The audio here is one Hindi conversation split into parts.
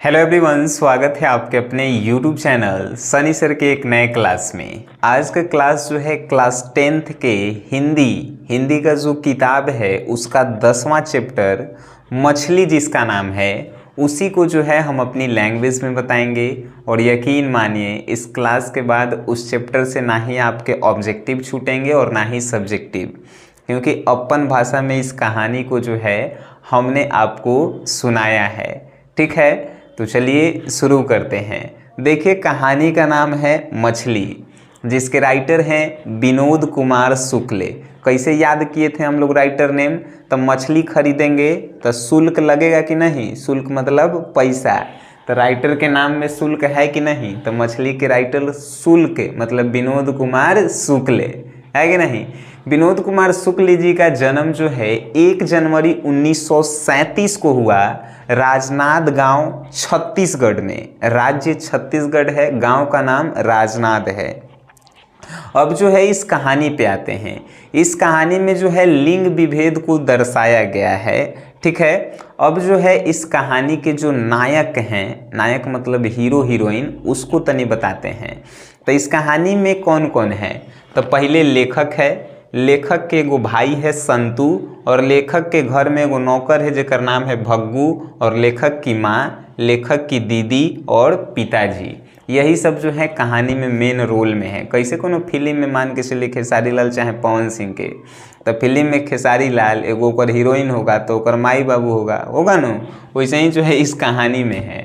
हेलो एवरीवन, स्वागत है आपके अपने YouTube चैनल सनी सर के एक नए क्लास में। आज का क्लास जो है क्लास 10th के हिंदी का जो किताब है उसका 10वां चैप्टर मछली जिसका नाम है उसी को जो है हम अपनी लैंग्वेज में बताएंगे। और यकीन मानिए इस क्लास के बाद उस चैप्टर से ना ही आपके ऑब्जेक्टिव छूटेंगे और ना ही सब्जेक्टिव, क्योंकि अपन भाषा में इस कहानी को जो है हमने आपको सुनाया है। ठीक है, तो चलिए शुरू करते हैं। देखिए, कहानी का नाम है मछली, जिसके राइटर हैं विनोद कुमार शुक्ल। कैसे याद किए थे हम लोग राइटर नेम? तो मछली खरीदेंगे तो शुल्क लगेगा कि नहीं? शुल्क मतलब पैसा। तो राइटर के नाम में शुल्क है कि नहीं? तो मछली के राइटर शुल्क मतलब विनोद कुमार शुक्ल है कि नहीं? विनोद कुमार शुक्ल जी का जन्म जो है 1 जनवरी 1937 को हुआ राजनांद गांव छत्तीसगढ़ में। राज्य छत्तीसगढ़ है, गांव का नाम राजनांद है। अब जो है इस कहानी पे आते हैं। इस कहानी में जो है लिंग विभेद को दर्शाया गया है। ठीक है, अब जो है इस कहानी के जो नायक हैं, नायक मतलब हीरो हीरोइन, उसको तनी बताते हैं। तो इस कहानी में कौन कौन है? तो पहले लेखक है, लेखक के एगो भाई है संतू, और लेखक के घर में एगो नौकर है जेकर नाम है भग्गू, और लेखक की माँ, लेखक की दीदी और पिताजी। यही सब जो है कहानी में मेन रोल में है। कैसे कोनो फिल्म में मान के चलिए खेसारी लाल चाहे पवन सिंह के, तो फिल्म में खेसारी लाल एगो ओकर हीरोइन होगा तो ओकर माई बाबू होगा न, वैसे ही जो है इस कहानी में है।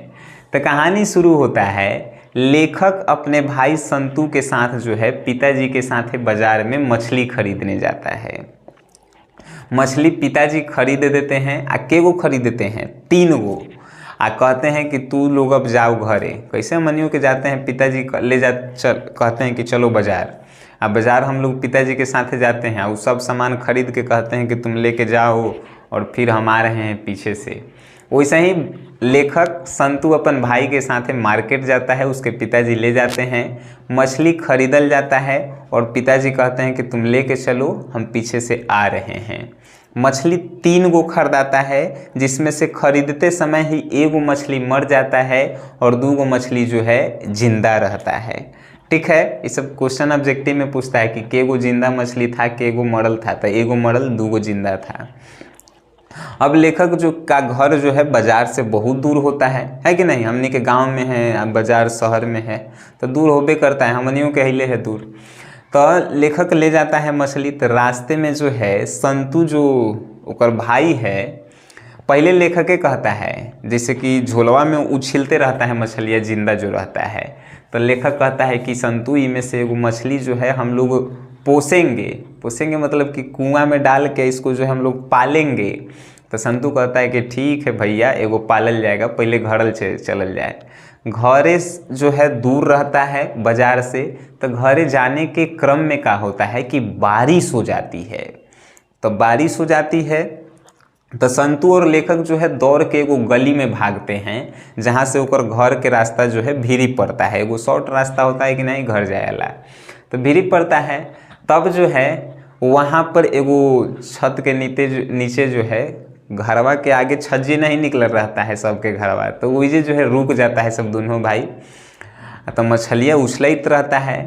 तो कहानी शुरू होता है, लेखक अपने भाई संतू के साथ जो है पिताजी के साथ बाजार में मछली खरीदने जाता है। मछली पिताजी खरीद देते हैं। आ केगो खरीद देते हैं? 3 गो। आ कहते हैं कि तू लोग अब जाओ घरे। कैसे मनियो के जाते हैं पिताजी ले जा कहते हैं कि चलो बाजार। अब बाजार हम लोग पिताजी के साथ जाते हैं, और सब सामान खरीद के कहते हैं कि तुम लेके जाओ, और फिर हम आ रहे हैं पीछे से। वैसे ही लेखक संतू अपन भाई के साथ मार्केट जाता है, उसके पिताजी ले जाते हैं। मछली खरीदल जाता है और पिताजी कहते हैं कि तुम लेके चलो, हम पीछे से आ रहे हैं। मछली 3 गो खरीदाता है, जिसमें से खरीदते समय ही एगो मछली मर जाता है और 2 गो मछली जो है जिंदा रहता है। ठीक है, ये सब क्वेश्चन ऑब्जेक्टिव में पूछता है कि केगो जिंदा मछली था, केगो मरल था। तो एगो मरल 2 गो जिंदा था। अब लेखक जो का घर जो है बाजार से बहुत दूर होता है कि नहीं? हमनी के गांव में है, बाजार शहर में है, तो दूर होबे करता है, हमनियों के हिले है दूर। तो लेखक ले जाता है मछली। तो रास्ते में जो है संतू जो ओकर भाई है, पहले लेखक के कहता है, जैसे कि झोलवा में उछलते रहता है मछलियाँ जिंदा जो रहता है, तो लेखक कहता है कि संतू इनमें से एगो मछली जो है हम लोग पोसेंगे मतलब कि कुआं में डाल के इसको जो है हम लोग पालेंगे। तो संतू कहता है कि ठीक है भैया, एगो पालल जाएगा, पहले घरल चलल जाए। घरे जो है दूर रहता है बाजार से, तो घरे जाने के क्रम में क्या होता है कि बारिश हो जाती है। तो बारिश हो जाती है तो संतू और लेखक जो है दौड़ के एगो गली में भागते हैं, जहाँ से ओकर घर के रास्ता जो है भीरी पड़ता है। एगो शॉर्ट रास्ता होता है कि नहीं घर जाएला, तो भीरी पड़ता है। तब जो है वहाँ पर एगो छत के नीचे जो है घरवा के आगे छज्जी नहीं निकल रहता है सबके घरवा, तो वही जो है रुक जाता है सब दोनों भाई। तो मछलियाँ उछलत रहता है।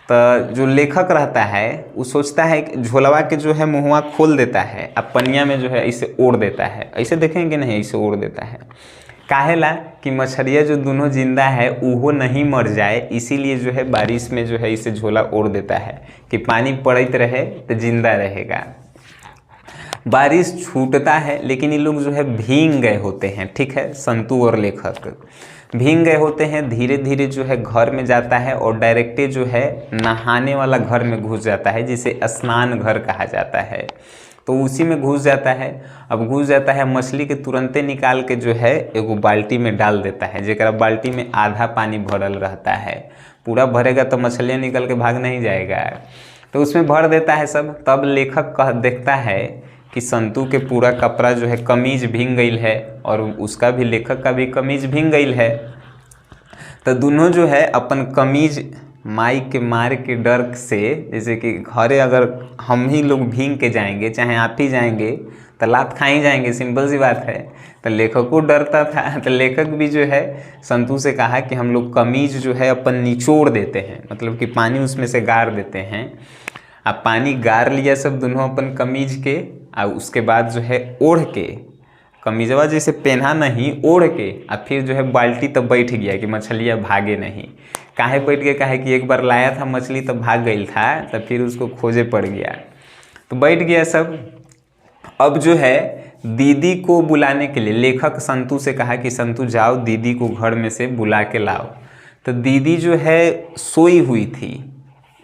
तो जो लेखक रहता है वो सोचता है कि झोलवा के जो है मुँहवा खोल देता है, अब पनिया में जो है इसे ओढ़ देता है। ऐसे देखेंगे नहीं, इसे ओढ़ देता है। काहेला कि मछलियाँ जो दोनों जिंदा है वो नहीं मर जाए, इसीलिए जो है बारिश में जो है इसे झोला ओढ़ देता है कि पानी पड़ते रहे तो जिंदा रहेगा। बारिश छूटता है, लेकिन ये लोग जो है भीग गए होते हैं। ठीक है, संतू और लेखक भीग गए होते हैं। धीरे धीरे जो है घर में जाता है और डायरेक्टे जो है नहाने वाला घर में घुस जाता है, जिसे स्नान घर कहा जाता है। तो उसी में घुस जाता है। अब घुस जाता है, मछली के तुरंते निकाल के जो है एगो बाल्टी में डाल देता है, जेकरा बाल्टी में आधा पानी भरल रहता है। पूरा भरेगा तो मछलियाँ निकल के भाग नहीं जाएगा, तो उसमें भर देता है सब। तब लेखक देखता है कि संतू के पूरा कपड़ा जो है कमीज भीग गई है, और उसका भी, लेखक का भी कमीज भीग गई है। तो दोनों जो है अपन कमीज माई के मार के डर से, जैसे कि घरे अगर हम ही लोग भीग के जाएंगे चाहे आप ही जाएंगे, तो लात खा ही जाएंगे, सिंपल सी बात है। तो लेखक को डरता था, तो लेखक भी जो है संतू से कहा कि हम लोग कमीज जो है अपन निचोड़ देते हैं, मतलब कि पानी उसमें से गार देते हैं। अब पानी गार लिया सब दोनों अपन कमीज के, और उसके बाद जो है ओढ़ के, कमीजवा जैसे पहना नहीं, ओढ़ के, और फिर जो है बाल्टी तब बैठ गया कि मछलियाँ भागे नहीं। काहे बैठ गए, काहे कि एक बार लाया था मछली तब भाग गई था, तब फिर उसको खोजे पड़ गया, तो बैठ गया सब। अब जो है दीदी को बुलाने के लिए लेखक संतू से कहा कि संतू जाओ दीदी को घर में से बुला के लाओ। तो दीदी जो है सोई हुई थी,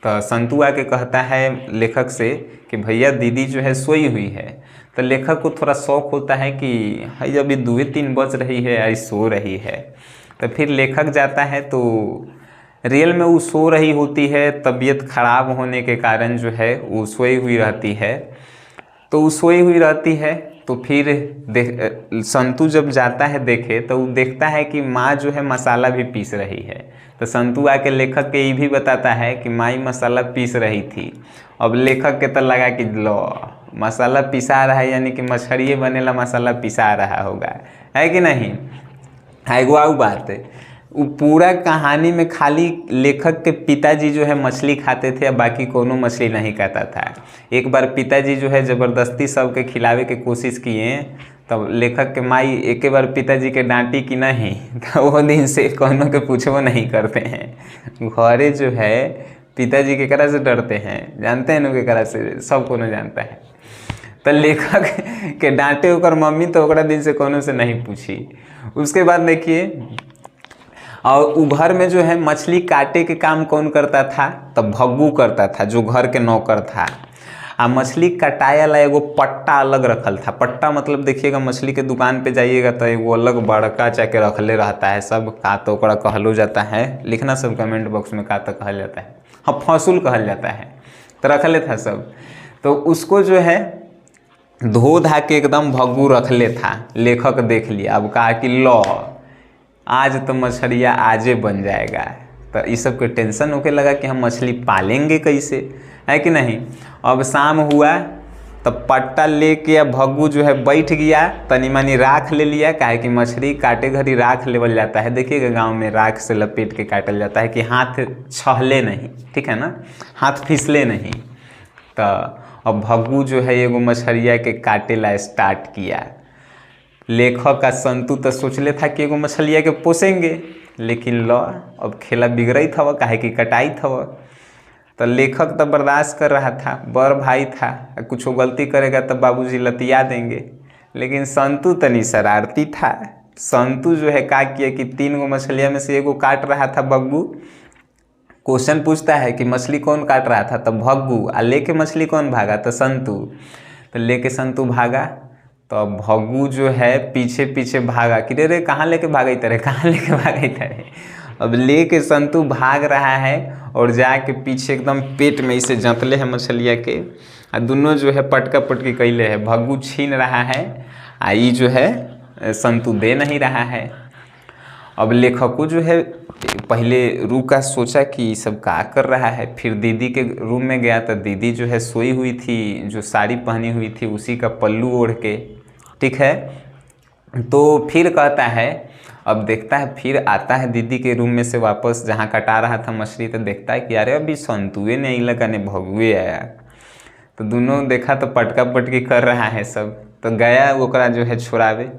तो संतू आके कहता है लेखक से कि भैया दीदी जो है सोई हुई है। तो लेखक को थोड़ा शौक होता है कि भाई अभी 2-3 बज रही है, आई सो रही है। तो फिर लेखक जाता है, तो रियल में वो सो रही होती है, तबीयत खराब होने के कारण जो है वो सोई हुई रहती है। तो वो सोई हुई रहती है, तो फिर संतू जब जाता है देखे, तो वो देखता है कि माँ जो है मसाला भी पीस रही है। तो संतू आके लेखक के ये भी बताता है कि माँ मसाला पीस रही थी। अब लेखक के तो लगा कि लो मसाला पिसा रहा है, यानी कि मछलिए बनेला मसाला पिसा रहा होगा, है कि नहीं। एगो आउ बात है, वो पूरा कहानी में खाली लेखक के पिताजी जो है मछली खाते थे, बाकी कोनो मछली नहीं खाता था। एक बार पिताजी जो है ज़बरदस्ती सबके खिलावे के कोशिश किए, तब लेखक के माई एक बार पिताजी के डांटी कि नहीं, तो वो दिन से कोनो के पूछो नहीं करते हैं। घरे जो है पिताजी के करा से डरते हैं, जानते हैं ना के करा से, सब कोनो जानता है। तो लेखक के डांटे होकर मम्मी तो ओकरा दिन से कोनो से नहीं पूछी। उसके बाद देखिए, और उ घर में जो है मछली काटे के काम कौन करता था, तब भग्गू करता था जो घर के नौकर था। आ मछली कटाया ला एगो पट्टा अलग रखल था। पट्टा मतलब देखिएगा मछली के दुकान पे जाइएगा तो एगो अलग बड़का चाके रखले रहता है, सब का तो ओकरा कहलो जाता है, लिखना सब कमेंट बॉक्स में का तो कहल जाता है, हाँ फसूल कहल जाता है, तो रखले था सब। तो उसको जो है धो धा के एकदम भग्गू रखले था। लेखक देख लिया, अब कहा कि लो आज तो मछलियाँ आजे बन जाएगा। तो इस सब के टेंशन होके लगा कि हम मछली पालेंगे कैसे, है कि नहीं। अब शाम हुआ तब पट्टा लेके भग्गू जो है बैठ गया, तनी मनी राख ले लिया, काहे कि मछली काटे घड़ी राख लेवल जाता है। देखिएगा गांव में राख से लपेट के काटल जाता है कि हाथ छहले नहीं, ठीक है ना, हाथ फिसले नहीं। तो अब भग्गू जो है एगो मछलिया के काटे ला स्टार्ट किया। लेखक का संतू तो सोचले था कि एगो मछलिया के पोसेंगे, लेकिन लो अब खेला बिगड़ई था, काहे कि कटाई था। तो लेखक तो बर्दाश्त कर रहा था, बड़ भाई था, कुछ गलती करेगा तो बाबूजी लतिया देंगे। लेकिन संतू तनी शरारती था। संतू जो है का किया कि 3 गो मछलिया में से एगो काट रहा था भग्गू। क्वेश्चन पूछता है कि मछली कौन काट रहा था, तो भग्गू, आ लेके मछली कौन भागा, तो संतू। तो लेके संतू भागा, तो भग्गू जो है पीछे पीछे भागा कि रे कहाँ लेके भागई तरे, कहाँ लेके भागई तरे। अब लेके संतू भाग रहा है और जाके पीछे एकदम पेट में इसे जंतले है मछलिया के, और दोनों जो है पटका पटकी कैले है। भग्गू छीन रहा है, आई जो है संतू दे नहीं रहा है। अब लेखक जो है पहले रुका, सोचा कि ये सब का कर रहा है। फिर दीदी के रूम में गया तो दीदी जो है सोई हुई थी, जो साड़ी पहनी हुई थी उसी का पल्लू ओढ़ के, ठीक है। तो फिर कहता है, अब देखता है, फिर आता है दीदी के रूम में से वापस जहाँ कटा रहा था मछली, तो देखता है कि अरे अभी संतुए नहीं लगा ने भगुए आया। तो दोनों देखा तो पटका पटकी कर रहा है सब। तो गया ओकरा जो है छुड़ावे।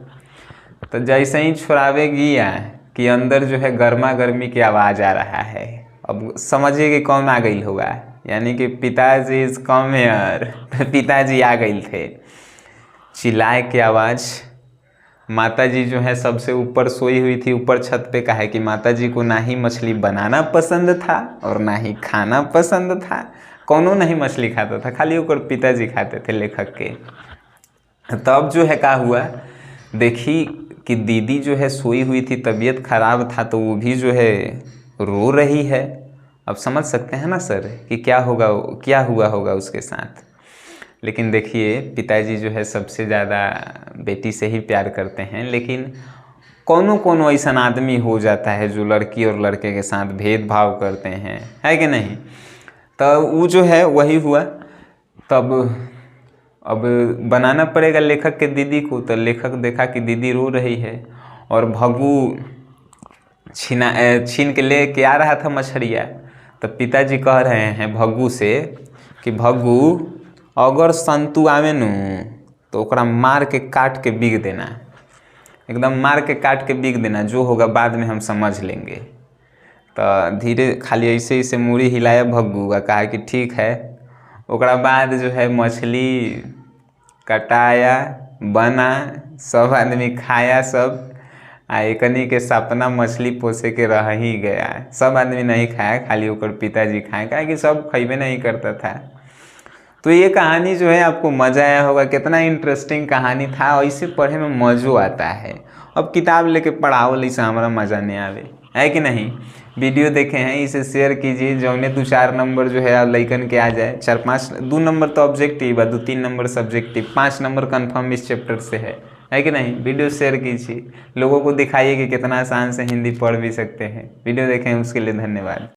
तो जैसे ही छुड़ावे गया कि अंदर जो है गर्मा गर्मी की आवाज़ आ रहा है। अब समझिए कि कौन आ गई होगा, यानी कि पिताजी इज कम हियर। तो पिताजी आ गए थे। चिल्लाए की आवाज़। माताजी जो है सबसे ऊपर सोई हुई थी, ऊपर छत पे। कहा कि माताजी को ना ही मछली बनाना पसंद था और ना ही खाना पसंद था, कौनों नहीं मछली खाता था, खाली ऊपर पिताजी खाते थे लेखक के। तब जो है क्या हुआ, देखी कि दीदी जो है सोई हुई थी, तबीयत खराब था, तो वो भी जो है रो रही है। अब समझ सकते हैं ना सर कि क्या होगा, क्या हुआ होगा उसके साथ। लेकिन देखिए पिताजी जो है सबसे ज़्यादा बेटी से ही प्यार करते हैं, लेकिन कोनो ऐसा आदमी हो जाता है जो लड़की और लड़के के साथ भेदभाव करते हैं, है कि नहीं। तो वो जो है वही हुआ। तब अब बनाना पड़ेगा लेखक के दीदी को। तो लेखक देखा कि दीदी रो रही है और भग्गू छीन के ले के आ रहा था मछलियाँ। तो पिताजी कह रहे हैं भग्गू से कि भग्गू अगर संतु आवे नु तो ओकरा मार के काट के बिक देना, एकदम मार के काट के बिक देना, जो होगा बाद में हम समझ लेंगे। तो धीरे खाली ऐसे ऐसे मूड़ी हिलाया भग्गू का, कहा कि ठीक है। ओकरा बाद जो है मछली कटाया, बना, सब आदमी खाया सब। एकनी के सपना मछली पोसे के रह ही गया। सब आदमी नहीं खाया, खाली ओकर पिताजी खाए, कहा कि सब खइबे नहीं करता था। तो ये कहानी जो है आपको मज़ा आया होगा, कितना इंटरेस्टिंग कहानी था, ऐसे पढ़े में मज़ो आता है। अब किताब लेके पढ़ाओ ऐसा हमारा मज़ा नहीं आवे, है कि नहीं। वीडियो देखे हैं इसे शेयर कीजिए, जो उन्हें 2-4 नंबर जो है आप लइकन के आ जाए। 4-5 2 नंबर तो ऑब्जेक्टिव है, 2-3 नंबर सब्जेक्टिव, 5 नंबर कन्फर्म इस चैप्टर से है कि नहीं। वीडियो शेयर कीजिए, लोगों को दिखाइए कि कितना आसान से हिंदी पढ़ भी सकते हैं। वीडियो देखें उसके लिए धन्यवाद।